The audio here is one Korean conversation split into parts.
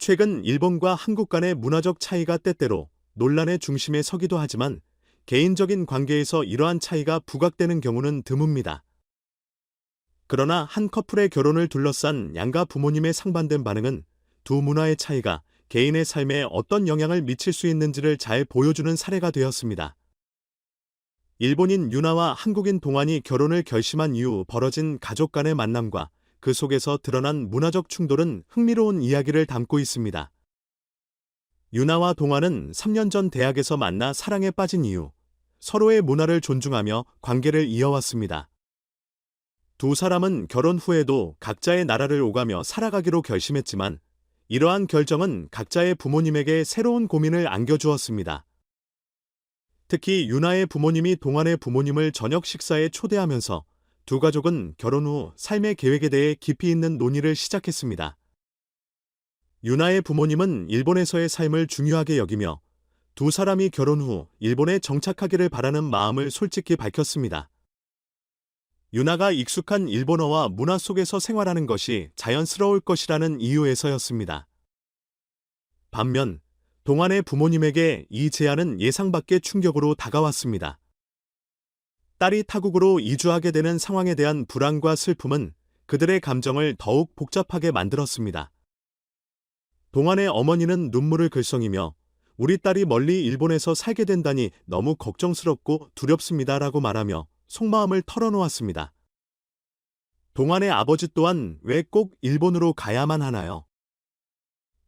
최근 일본과 한국 간의 문화적 차이가 때때로 논란의 중심에 서기도 하지만 개인적인 관계에서 이러한 차이가 부각되는 경우는 드뭅니다. 그러나 한 커플의 결혼을 둘러싼 양가 부모님의 상반된 반응은 두 문화의 차이가 개인의 삶에 어떤 영향을 미칠 수 있는지를 잘 보여주는 사례가 되었습니다. 일본인 유나와 한국인 동안이 결혼을 결심한 이후 벌어진 가족 간의 만남과 그 속에서 드러난 문화적 충돌은 흥미로운 이야기를 담고 있습니다. 유나와 동안은 3년 전 대학에서 만나 사랑에 빠진 이후 서로의 문화를 존중하며 관계를 이어왔습니다. 두 사람은 결혼 후에도 각자의 나라를 오가며 살아가기로 결심했지만 이러한 결정은 각자의 부모님에게 새로운 고민을 안겨주었습니다. 특히 유나의 부모님이 동안의 부모님을 저녁 식사에 초대하면서 두 가족은 결혼 후 삶의 계획에 대해 깊이 있는 논의를 시작했습니다. 유나의 부모님은 일본에서의 삶을 중요하게 여기며 두 사람이 결혼 후 일본에 정착하기를 바라는 마음을 솔직히 밝혔습니다. 유나가 익숙한 일본어와 문화 속에서 생활하는 것이 자연스러울 것이라는 이유에서였습니다. 반면 동안의 부모님에게 이 제안은 예상 밖의 충격으로 다가왔습니다. 딸이 타국으로 이주하게 되는 상황에 대한 불안과 슬픔은 그들의 감정을 더욱 복잡하게 만들었습니다. 동안의 어머니는 눈물을 글썽이며 우리 딸이 멀리 일본에서 살게 된다니 너무 걱정스럽고 두렵습니다라고 말하며 속마음을 털어놓았습니다. 동안의 아버지 또한 왜 꼭 일본으로 가야만 하나요?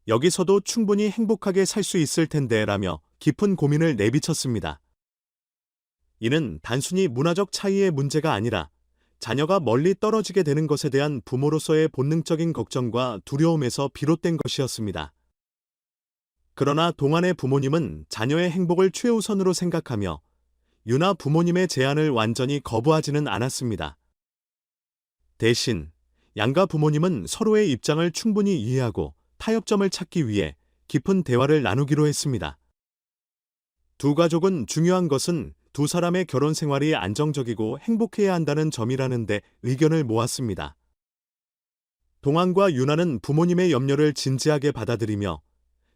여기서도 충분히 행복하게 살 수 있을 텐데 라며 깊은 고민을 내비쳤습니다. 이는 단순히 문화적 차이의 문제가 아니라 자녀가 멀리 떨어지게 되는 것에 대한 부모로서의 본능적인 걱정과 두려움에서 비롯된 것이었습니다. 그러나 동안의 부모님은 자녀의 행복을 최우선으로 생각하며 유나 부모님의 제안을 완전히 거부하지는 않았습니다. 대신 양가 부모님은 서로의 입장을 충분히 이해하고 타협점을 찾기 위해 깊은 대화를 나누기로 했습니다. 두 가족은 중요한 것은 두 사람의 결혼 생활이 안정적이고 행복해야 한다는 점이라는 데 의견을 모았습니다. 동안과 유나는 부모님의 염려를 진지하게 받아들이며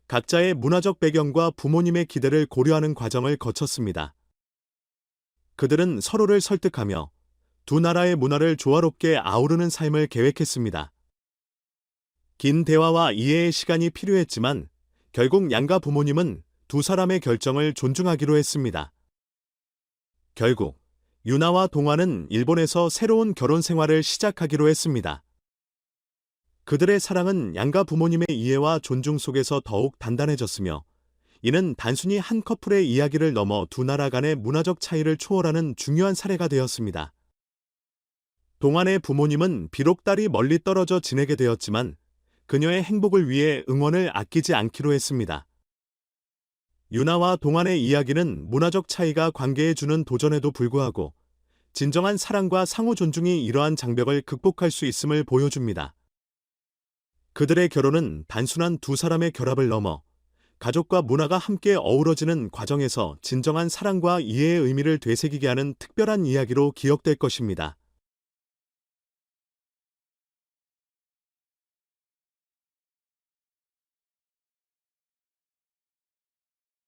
각자의 문화적 배경과 부모님의 기대를 고려하는 과정을 거쳤습니다. 그들은 서로를 설득하며 두 나라의 문화를 조화롭게 아우르는 삶을 계획했습니다. 긴 대화와 이해의 시간이 필요했지만 결국 양가 부모님은 두 사람의 결정을 존중하기로 했습니다. 결국 유나와 동안은 일본에서 새로운 결혼 생활을 시작하기로 했습니다. 그들의 사랑은 양가 부모님의 이해와 존중 속에서 더욱 단단해졌으며 이는 단순히 한 커플의 이야기를 넘어 두 나라 간의 문화적 차이를 초월하는 중요한 사례가 되었습니다. 동안의 부모님은 비록 딸이 멀리 떨어져 지내게 되었지만 그녀의 행복을 위해 응원을 아끼지 않기로 했습니다. 유나와 동안의 이야기는 문화적 차이가 관계에 주는 도전에도 불구하고 진정한 사랑과 상호 존중이 이러한 장벽을 극복할 수 있음을 보여줍니다. 그들의 결혼은 단순한 두 사람의 결합을 넘어 가족과 문화가 함께 어우러지는 과정에서 진정한 사랑과 이해의 의미를 되새기게 하는 특별한 이야기로 기억될 것입니다.